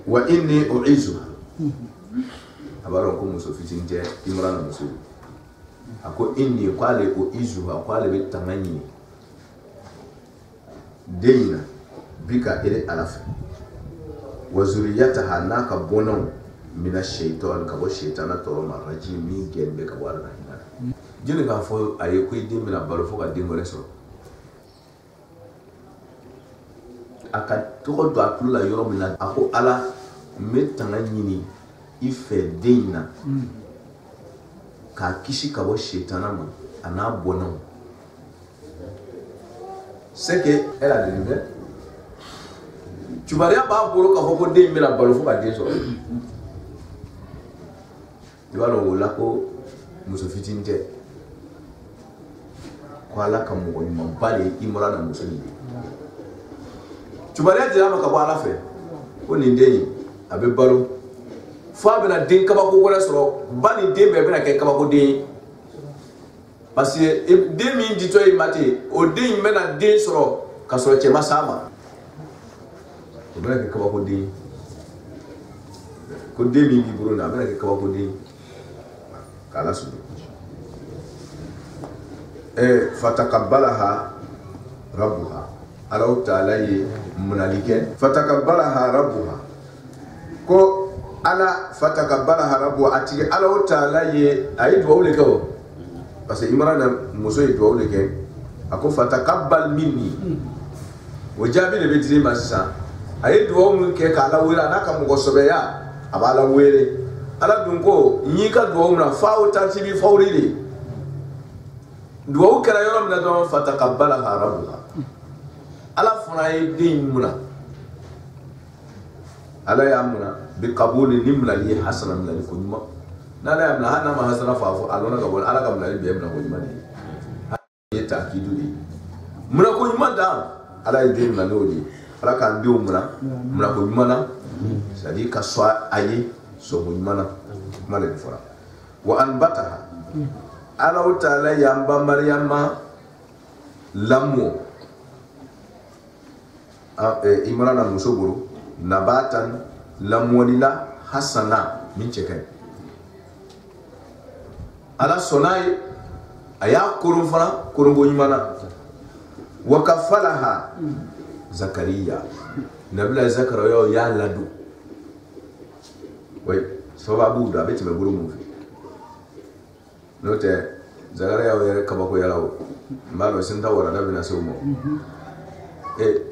wa inni u'izuha a b'a dɔn ko muso fitinin tɛ Imrana muso a ko inni ko ale u'izuha ko ale bɛ tanga ɲini den in na bi ka ere ala fɛ wa zuriyataha n'a ka bɔnnaw mina shaitan ka bɔ shaitana tɔɔrɔ ma rajim min gɛn bɛ ka bɔ ala ka hinɛ la jeli k'a fɔ a ye ko i den bɛna balo fo ka den wɛrɛ sɔrɔ a ka tɔgɔ don a tulo la yɔrɔ min na a ko ala n bɛ tanga ɲini i fɛ den in na k'a kisi ka bɔ shaitana ma a n'a bɔnnaw c'est que elle a dit cubariya b'a bolo k'a fɔ ko den in bɛna balo fo ka den sɔrɔ i b'a dɔn o la ko muso fitinin tɛ ko ala ka mɔgɔ ɲumanba de ye Imrana muso in ye cubariya dira a ma ka bɔ ala fɛ ko nin den in a bɛ balo fo a bɛna den kabako wɛrɛ sɔrɔ ba ni den bɛɛ bɛna kɛ kabako den ye parce que den min di to e mate o den mena den soro ka soro chema sama o bena ke kaba ko den min bi buru na bena ke kaba ko den kala su fatakabbalaha rabbuha Allah ta'ala ye munalike fatakabbalaha rabbuha ko ala fatakabbalaha rabbuha ati Allah ta'ala ye ayi duwa le ko parce que Imran muso ye duwa le ke ako fatakabbal minni o jabi le betri masa ayi duwa mun ke kala wira na ka mugo sobeya abala were ala dun ko nyi ka duwa mun fa o tartibi fawrili duwa kera yoro mina don fatakabbalaha rabbuha ala fana ye den muna ala ya muna bi qabuli nimla li hasana min al kunma na la yamna hana ma hasana fa fu alona ga bol ala ga muna bi yamna ko mani ye takidu ni muna ko nyuma da ala ye den muna lodi ala kan biu muna ko nyuma na sadi ka so ayi so nyuma na mala fara wa anbataha ala ta'ala yamba maryama lamu Imran musoburu nabatan lamwalila hasana min cekai ala sonai aya kurun fana kurun go nyimana wa kafalaha zakariya nabila zakariya ya ladu way sababu da beti me guru mu fi note zakariya ya kabako yalawo mbalo sinta wara da bina somo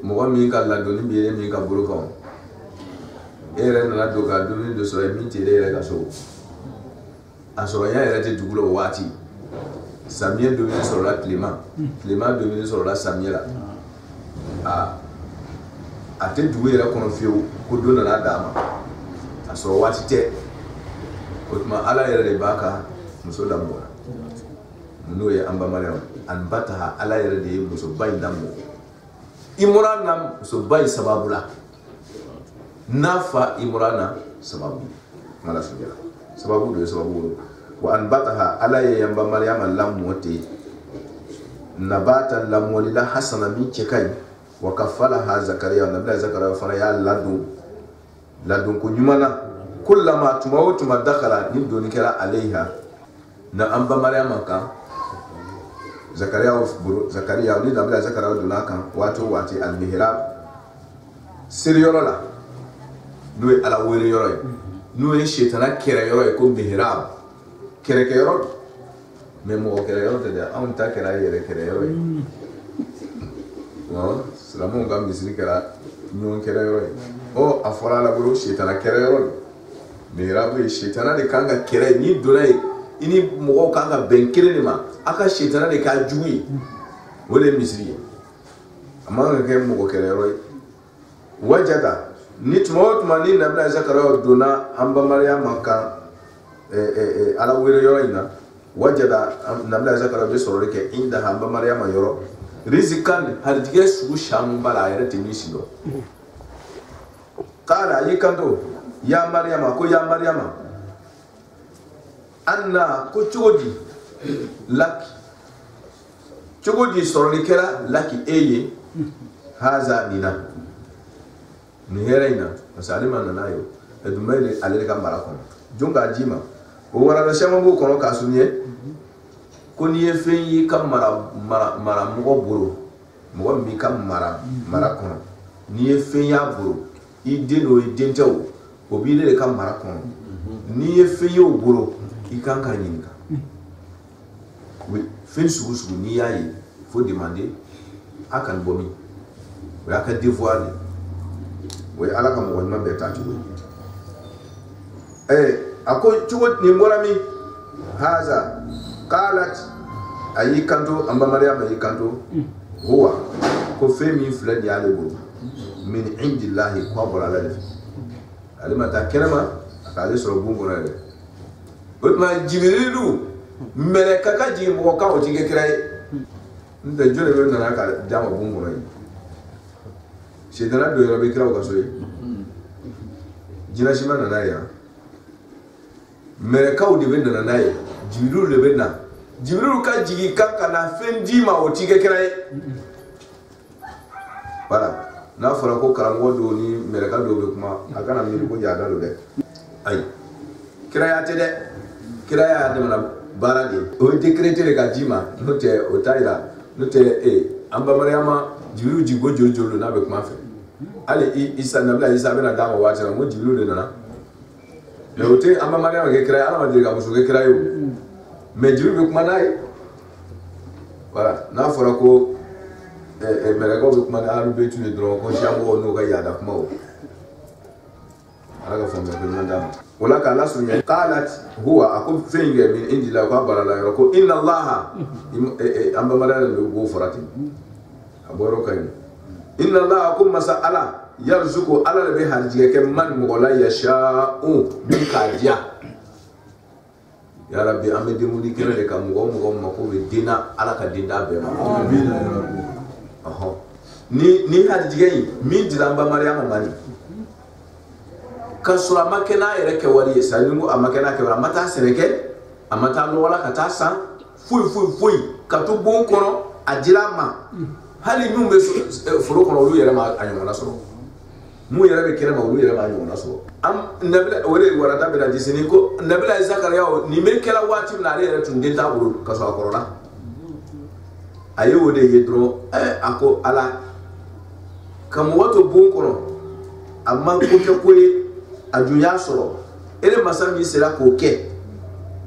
mo mi ka la doni bi mi ka buru ko re na do ka doni do so mi ti re ka so asoro ya re te dugulo wati samie do ni so la climat do ni so la samiela a te duwe ra kono fiu ko do na dama asoro wati te otuma ala re baka muso da mo no ye amba maryam an bataha ala re de muso bay damo Imrana so bay sababula nafa Imrana sababu mala sujala sababu do sababu wa anbataha ala yamba maryama lamote nabatan lamwalila hasana min cekai wa kafalaha zakariya nabila zakariya fara ya ladun ko nyumana kullama tumawtu madakhala nin doni kala alaiha na amba maryama ka Zakariya ni nabila Zakariya duna kan wato wati al-mihrab siriyoro la nuwe ala wele yoro nuwe shetana kere yoro ko mihrab kere yoro memo kere yoro te da on ta kere yere kere yoro no salamu ngam misri kera nyon kere yoro o afora la buru shetana kere yoro mihrab shetana de kanga kere ni dole ini mo kanga ben kere ni ma aka shetana de ka juyi wole misri amanga ke mo kere roy wajada nitmot mani nabla zakara dona amba maryam ka ala wele yoro ina wajada nabla zakara be sorore ke inda amba maryam yoro rizikan hardige su sham bala yare timisido kala yikanto ya maryam ko ya maryam anna ko chodi laki chogodi soroni kera laki eye haza nina ni heraina asalima na nayo edumele aleka marakon jonga jima o wara da shama bo kono kasunye ko ni efenyi kam mara mo buru mo mi kam mara kono ni efenya buru ideno identawo obile kam mara kono ni efenyo buru ikanka nyinka oui fin sugu ni yayi faut demander akan bomi ou akan dévoiler oui ala ka mo wonna beta tu ako chuot ni morami haza qalat ayi kanto amba maryam ayi kanto huwa ko femi flad ya lebo min indillahi qabla alif alima ta kerama akale soro bungo na le ma jibrilu mele kaka ji mo ka o jige kirai nda jore be na ka jama bungo na shedana do yo be kira o ka so yi jina shima na ya mele ka o de be na na ya jibrilu le be na Jibril ka jigi kan kana fen di ma o tige kira ye voilà n'a fɔra ko karamɔgɔ do ni mɛlɛka do bɛ kuma a kana miiri ko jaada do dɛ ayi kiraya tɛ dɛ kiraya damana baara de o ye décrété de ka di ma n'o tɛ o t'a yira n'o tɛ an bamariyama Jibril jigo joli joli n'a bɛ kuma fɛ hali Isa nabila Isa bɛna d'a ma waati la n ko Jibril de nana mais o tɛ an bamariyama kɛ kira ye Ala ma deli ka muso kɛ kira ye o mais Jibril bɛ kuma n'a ye voilà n'a fɔra ko mɛlɛkaw bɛ kuma ni Ala bɛ tun ye dɔrɔn ko siyamɔgɔw n'u ka yaada kuma o Ala ka faamuya ko ɲuman d'a ma o la k'a lasurunya qalat huwa a ko fɛn in kɛ min indila k'a bara la yɔrɔ ko inna Allaha an bamariya de b'o fɔra ten a bɔ yɔrɔ ka ɲi inna Allaha ko masa Ala yarzuqu Ala de bɛ harijigɛ kɛ man mɔgɔ la yasha'u min k'a diya ya Rabbi an bɛ denkundi kɛnɛ de ka mɔgɔ mako bɛ den na Ala ka den d'a bɛɛ ma ni harijigɛ in min dira an bamariya ma mani ka sɔrɔ a ma kɛ n'a yɛrɛ kɛwale ye c'est à dire ko a ma kɛ n'a kɛwale a ma taa sɛnɛ kɛ a ma taa nɔgɔ la ka taa san foyi ka to bon kɔnɔ a dira a ma hali minnu bɛ foro kɔnɔ olu yɛrɛ ma a ɲɔgɔnna sɔrɔ mun yɛrɛ bɛ kɛnɛ ma olu yɛrɛ ma a ɲɔgɔnna sɔrɔ nabila o de warada bɛ na di sini ko nabila Zakariya nin bɛ kɛla waati min na ale yɛrɛ tun den t'a bolo ka sɔrɔ a kɔrɔla a ye o de ye dɔrɔn a ko Ala ka mɔgɔ to bon kɔnɔ a ma ko kɛ ko ye a dun y'a sɔrɔ e de masa min sera k'o kɛ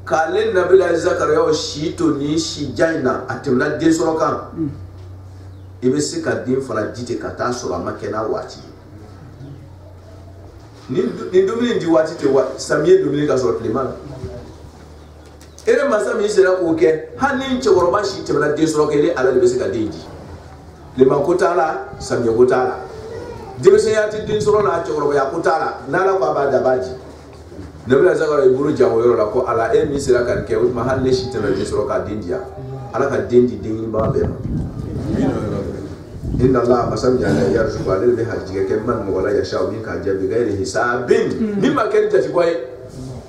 k'ale nabila Zakariya si to nin si jan in na a tɛmɛna den sɔrɔ kan i bɛ se ka den fana di ten ka taa sɔrɔ a ma kɛ n'a waati ye nin dumuni di waati tɛ samiya dumuni ka sɔrɔ tilema na e de masa min sera k'o kɛ hali ni cɛkɔrɔba si tɛmɛna den sɔrɔ kɛ Ala de bɛ se ka den di tilema ko t'a la samiya ko t'a la denmisɛnya tɛ den sɔrɔ n'a cɛkɔrɔbaya ko t'a la n'Ala ko a b'a da a b'a di nabila Zakariya i bolo jan o yɔrɔ la ko Ala e min sera ka nin kɛ o tuma hali ne si tɛmɛ den sɔrɔ k'a den di yan Ala ka den di den ɲinibaga bɛɛ ma inna Allaha masa min y'ala yarzuqu ale de bɛ harijigɛ kɛ man mɔgɔ la yasha'u min k'a jaabi bigayri hisabin min ma kɛ ni jate bɔ ye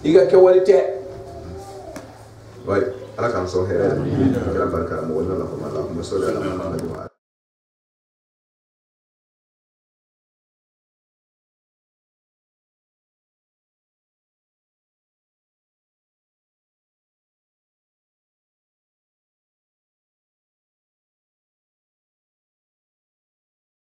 i ka kɛwale tɛ Ala k'an sɔn hɛrɛ la kira barika mɔgɔ nana fama Allahumma salli ala Muhammad